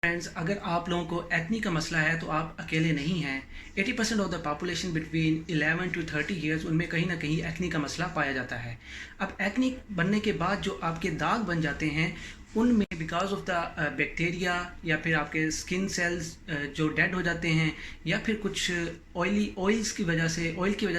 Friends, अगर आप लोगों को एक्नी का मसला है तो आप अकेले नहीं हैं। 80% of the population between 11 to 30 years उनमें कहीं ना कहीं एक्नी का मसला पाया जाता है। अब एक्नी बनने के बाद जो आपके दाग बन जाते हैं उनमें बिकॉज ऑफ द बैक्टीरिया या फिर आपके स्किन सेल्स जो डेड हो जाते हैं या फिर कुछ ऑयल की वजह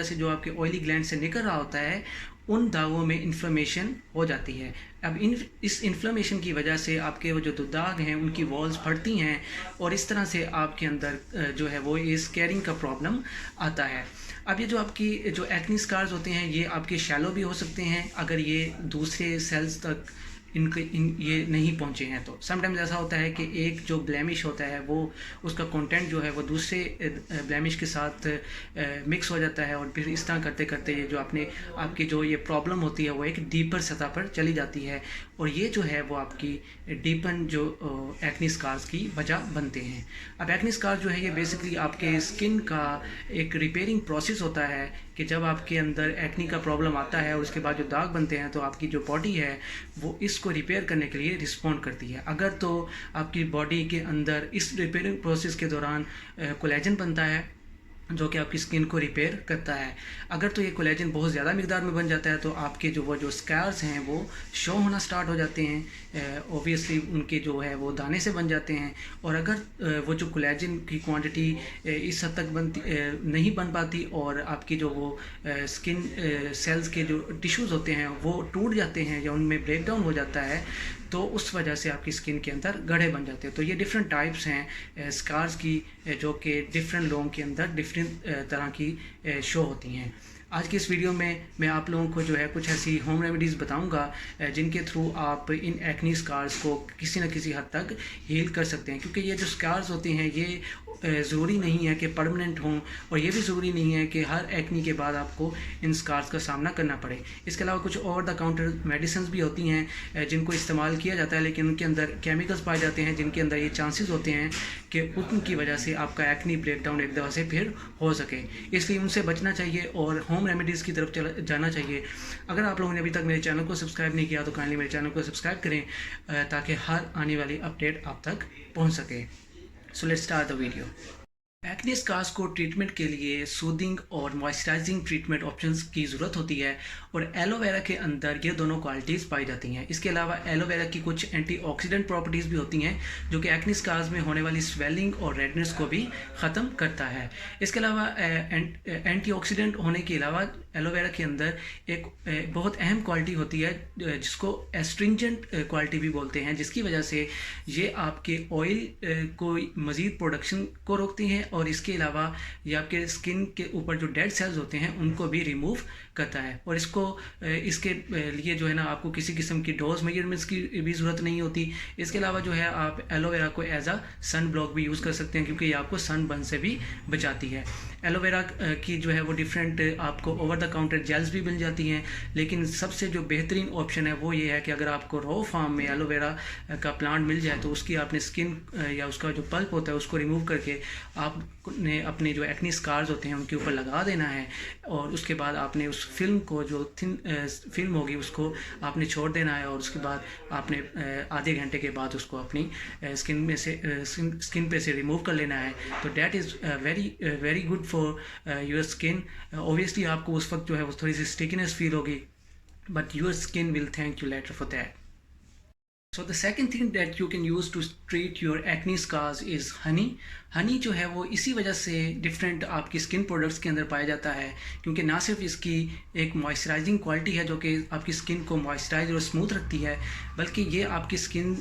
से जो आपके ऑयली ग्लैंड से निकल रहा होता है उन दागों में इन्फ्लेमेशन हो जाती है। अब इस इन्फ्लेमेशन की वजह से आपके वो जो दाग हैं उनकी वॉल्स फटती हैं और इस तरह से आपके अंदर जो है वो ये स्कैरिंग का प्रॉब्लम आता है। अब ये जो आपकी जो एक्नी स्कार्स होते हैं ये आपके शैलो भी हो सकते हैं अगर ये दूसरे सेल्स तक ये नहीं पहुँचे हैं तो। समटाइम्स ऐसा होता है कि एक जो ब्लेमिश होता है वो उसका कंटेंट जो है वो दूसरे ब्लेमिश के साथ मिक्स हो जाता है और फिर इस तरह करते करते ये जो आपकी जो ये प्रॉब्लम होती है वो एक डीपर सतह पर चली जाती है और ये जो है वो आपकी डीपन जो एक्नी स्कार्स की वजह बनते हैं। अब एक्नी स्कार्स जो है ये बेसिकली आपके स्किन का एक रिपेयरिंग प्रोसेस होता है कि जब आपके अंदर एक्नी का प्रॉब्लम आता है और उसके बाद जो दाग बनते हैं तो आपकी जो बॉडी है वो इसको रिपेयर करने के लिए रिस्पॉन्ड करती है। अगर तो आपकी बॉडी के अंदर इस रिपेयरिंग प्रोसेस के दौरान कोलेजन बनता है जो कि आपकी स्किन को रिपेयर करता है। अगर तो ये कोलेजन बहुत ज़्यादा मिकदार में बन जाता है तो आपके जो स्कार्स हैं वो शो होना स्टार्ट हो जाते हैं। ऑब्वियसली उनके जो है वो दाने से बन जाते हैं और अगर वो जो कोलेजन की क्वांटिटी इस हद तक नहीं बन पाती और आपकी जो वो स्किन सेल्स के जो टिश्यूज़ होते हैं वो टूट जाते हैं या उनमें ब्रेक डाउन हो जाता है तो उस वजह से आपकी स्किन के अंदर गड्ढे बन जाते हैं। तो ये डिफरेंट टाइप्स हैं स्कार्स की जो कि डिफरेंट लोगों के अंदर डिफरेंट तरह की शो होती हैं। आज की इस वीडियो में मैं आप लोगों को जो है कुछ ऐसी होम रेमेडीज़ बताऊंगा जिनके थ्रू आप इन एक्नी स्कार्स को किसी न किसी हद तक हील कर सकते हैं, क्योंकि ये जो स्कार्स होते हैं ये ज़रूरी नहीं है कि परमानेंट हों और ये भी ज़रूरी नहीं है कि हर एक्नी के बाद आपको इन स्कार्स का सामना करना पड़े। इसके अलावा कुछ ओवर द काउंटर मेडिसिन भी होती हैं जिनको इस्तेमाल किया जाता है लेकिन उनके अंदर केमिकल्स पाए जाते हैं जिनके अंदर ये चांसेस होते हैं कि उनकी वजह से आपका एक्नी ब्रेक डाउन एक दफ़ा से फिर हो सके, इसलिए उनसे बचना चाहिए और होम रेमेडीज़ की तरफ जाना चाहिए। अगर आप लोगों ने अभी तक मेरे चैनल को सब्सक्राइब नहीं किया तो काइंडली मेरे चैनल को सब्सक्राइब करें ताकि हर आने वाली अपडेट आप तक पहुँच सके। So let's start the video. Acne scars को ट्रीटमेंट के लिए सूदिंग और मॉइस्चराइजिंग ट्रीटमेंट ऑप्शंस की ज़रूरत होती है और एलोवेरा के अंदर ये दोनों क्वालिटीज़ पाई जाती हैं। इसके अलावा एलोवेरा की कुछ एंटीऑक्सीडेंट प्रॉपर्टीज़ भी होती हैं जो कि एक्ने स्कार्स में होने वाली स्वेलिंग और रेडनेस को भी ख़त्म करता है। इसके अलावा एंटीऑक्सीडेंट होने के अलावा एलोवेरा के अंदर एक बहुत अहम क्वालिटी होती है जिसको एस्ट्रिंजेंट क्वालिटी भी बोलते हैं, जिसकी वजह से ये आपके ऑयल को मज़ीद प्रोडक्शन को रोकती हैं और इसके अलावा ये आपके स्किन के ऊपर जो डेड सेल्स होते हैं उनको भी रिमूव करता है। और इसके लिए जो है ना आपको किसी किस्म की डोज मेजरमेंट्स की भी ज़रूरत नहीं होती। इसके अलावा जो है आप एलोवेरा को एज अ सन ब्लॉक भी यूज़ कर सकते हैं क्योंकि ये आपको सन बर्न से भी बचाती है। एलोवेरा की जो है वो डिफरेंट आपको ओवर द काउंटर जेल्स भी मिल जाती हैं, लेकिन सबसे जो बेहतरीन ऑप्शन है वो ये है कि अगर आपको रॉ फार्म में एलोवेरा का प्लांट मिल जाए तो उसकी आपने स्किन या उसका जो पल्प होता है उसको रिमूव करके आपने अपने जो एक्नी स्कार्स होते हैं उनके ऊपर लगा देना है और उसके बाद आपने उस फिल्म को जो थिन फिल्म होगी उसको आपने छोड़ देना है और उसके बाद आपने आधे घंटे के बाद उसको अपनी स्किन पे से रिमूव कर लेना है। तो that is very good for your skin. Obviously आपको उस वक्त जो है वो थोड़ी सी स्टिकीनेस फील होगी but your skin will thank you later for that. So the second thing that you can use to treat your acne scars is honey. Honey जो है वो इसी वजह से डिफरेंट आपकी स्किन प्रोडक्ट्स के अंदर पाया जाता है क्योंकि ना सिर्फ इसकी एक मॉइस्चराइजिंग क्वालिटी है जो कि आपकी स्किन को मॉइस्चराइज और स्मूथ रखती है, बल्कि ये आपकी स्किन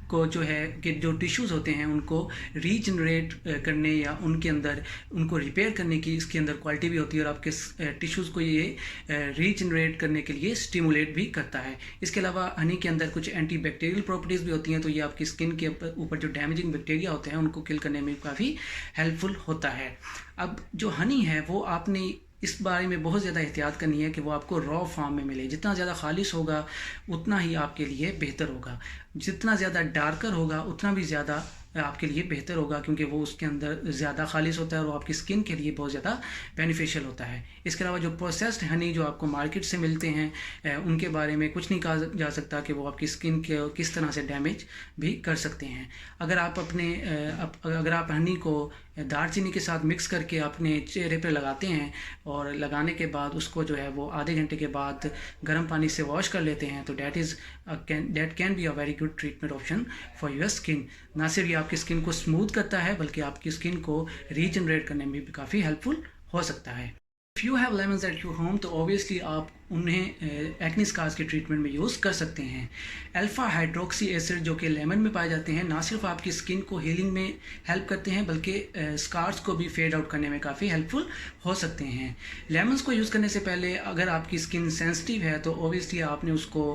को जो है कि जो टिश्यूज़ होते हैं उनको रीजनरेट करने या उनके अंदर उनको रिपेयर करने की इसके अंदर क्वालिटी भी होती है और आपके टिश्यूज़ को ये रीजनरेट करने के लिए स्टिमुलेट भी करता है। इसके अलावा हनी के अंदर कुछ एंटी बैक्टीरियल प्रॉपर्टीज़ भी होती हैं तो ये आपकी स्किन के ऊपर जो डैमेजिंग बैक्टीरिया होते हैं उनको किल करने में काफ़ी हेल्पफुल होता है। अब जो हनी है वो आपने इस बारे में बहुत ज़्यादा एहतियात करनी है कि वो आपको रॉ फॉर्म में मिले। जितना ज़्यादा खालिश होगा उतना ही आपके लिए बेहतर होगा। जितना ज़्यादा डार्कर होगा उतना भी ज़्यादा आपके लिए बेहतर होगा, क्योंकि वो उसके अंदर ज़्यादा खालिश होता है और वो आपकी स्किन के लिए बहुत ज़्यादा बेनिफिशियल होता है। इसके अलावा जो प्रोसेस्ड हनी जो आपको मार्केट से मिलते हैं उनके बारे में कुछ नहीं कहा जा सकता कि वो आपकी स्किन के किस तरह से डैमेज भी कर सकते हैं। अगर आप अगर आप हनी को दालचीनी के साथ मिक्स करके अपने चेहरे पर लगाते हैं और लगाने के बाद उसको जो है वो आधे घंटे के बाद गर्म पानी से वॉश कर लेते हैं, तो that can be a very good treatment option for your skin. ना सिर्फ ये आपकी स्किन को स्मूथ करता है बल्कि आपकी स्किन को रीजनरेट करने में भी काफ़ी हेल्पफुल हो सकता है। If you have lemons at your home तो ऑब्वियसली आप उन्हें एक्ने स्कार्स के ट्रीटमेंट में यूज़ कर सकते हैं। अल्फा हाइड्रोक्सी एसिड जो कि लेमन में पाए जाते हैं ना सिर्फ आपकी स्किन को हीलिंग में हेल्प करते हैं बल्कि स्कार्स को भी फेड आउट करने में काफ़ी हेल्पफुल हो सकते हैं। लेमन्स को यूज़ करने से पहले अगर आपकी स्किन सेंसिटिव है तो ऑब्वियसली आपने उसको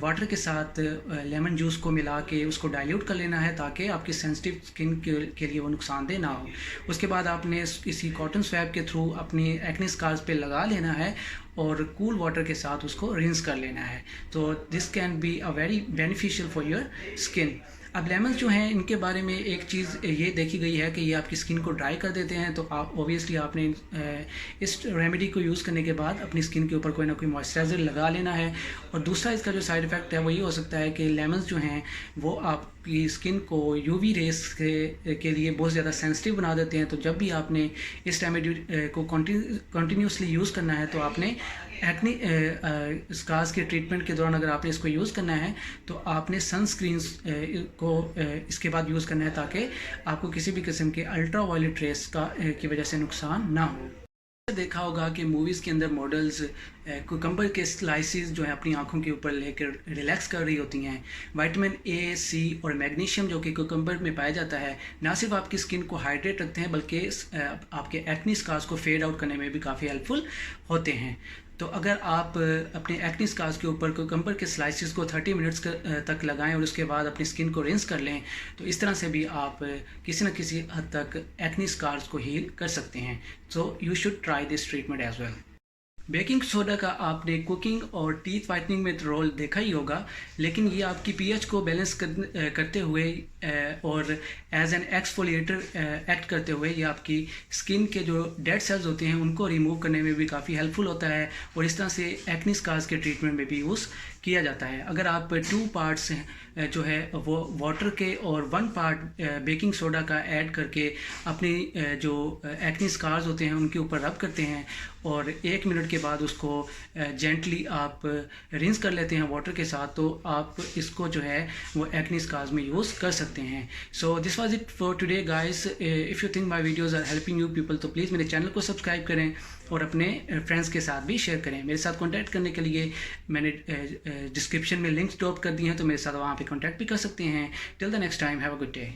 वाटर के साथ लेमन जूस को मिला के उसको डाइल्यूट कर लेना है ताकि आपकी सेंसिटिव स्किन के लिए वो नुकसानदेह ना हो। उसके बाद आपने इसी कॉटन स्वैब के थ्रू अपनी एक्ने स्कार्स पे लगा लेना है और कूल वाटर के साथ उसको रिंस कर लेना है। तो this can be a very beneficial for your skin. अब लेमन्स जो हैं इनके बारे में एक चीज़ ये देखी गई है कि ये आपकी स्किन को ड्राई कर देते हैं, तो आप ऑब्वियसली आपने इस रेमेडी को यूज़ करने के बाद अपनी स्किन के ऊपर कोई ना कोई मॉइस्चराइज़र लगा लेना है। और दूसरा इसका जो साइड इफ़ेक्ट है वो ये हो सकता है कि लेमन्स जो हैं वो आपकी स्किन को यूवी रेस के लिए बहुत ज़्यादा सेंसिटिव बना देते हैं। तो जब भी आपने इस रेमेडी को कंटिन्यूसली यूज़ करना है तो आपने एक्ने स्कार्स के ट्रीटमेंट के दौरान अगर आपने इसको यूज़ करना है तो आपने सनस्क्रीन्स को इसके बाद यूज़ करना है ताकि आपको किसी भी किस्म के अल्ट्रा वायलेट रेस की वजह से नुकसान ना हो। देखा होगा कि मूवीज़ के अंदर मॉडल्स कुकम्बर के स्लाइसिस जो है अपनी आंखों के ऊपर लेकर रिलैक्स कर रही होती हैं। विटामिन ए, सी और मैग्नीशियम जो कि कुकम्बर में पाया जाता है ना सिर्फ आपकी स्किन को हाइड्रेट रखते हैं बल्कि आपके एक्ने स्कार्स को फेड आउट करने में भी काफ़ी हेल्पफुल होते हैं। तो अगर आप अपने एक्ने स्कार्स के ऊपर कुकम्बर के स्लाइसिस को 30 मिनट्स तक लगाएं और उसके बाद अपनी स्किन को रिंस कर लें तो इस तरह से भी आप किसी न किसी हद तक एक्ने स्कार्स को हील कर सकते हैं। So you should try this treatment as well. Baking soda का आपने कुकिंग और टीथ वाइटनिंग में रोल देखा ही होगा, लेकिन ये आपकी पीएच को बैलेंस करते हुए और एज एन एक्सफोलिएटर एक्ट करते हुए ये आपकी स्किन के जो डेड सेल्स होते हैं उनको रिमूव करने में भी काफ़ी हेल्पफुल होता है और इस तरह से एक्ने स्कार्स के ट्रीटमेंट में भी यूज़ किया जाता है। अगर आप 2 पार्ट्स जो है वो वाटर के और 1 पार्ट बेकिंग सोडा का ऐड करके अपनी जो एक्ने स्कार्स होते हैं उनके ऊपर रब करते हैं और 1 मिनट के बाद उसको जेंटली आप रिंस कर लेते हैं वाटर के साथ, तो आप इसको जो है वो एक्ने स्कार्स में यूज़ कर सकते हैं। So this was it for today guys. If you think my videos are helping you people तो प्लीज़ मेरे चैनल को सब्सक्राइब करें और अपने फ्रेंड्स के साथ भी शेयर करें। मेरे साथ कांटेक्ट करने के लिए मैंने डिस्क्रिप्शन में लिंक्स ड्रॉप कर दी हैं, तो मेरे साथ वहाँ पे कांटेक्ट भी कर सकते हैं। Till the next time, have a good day.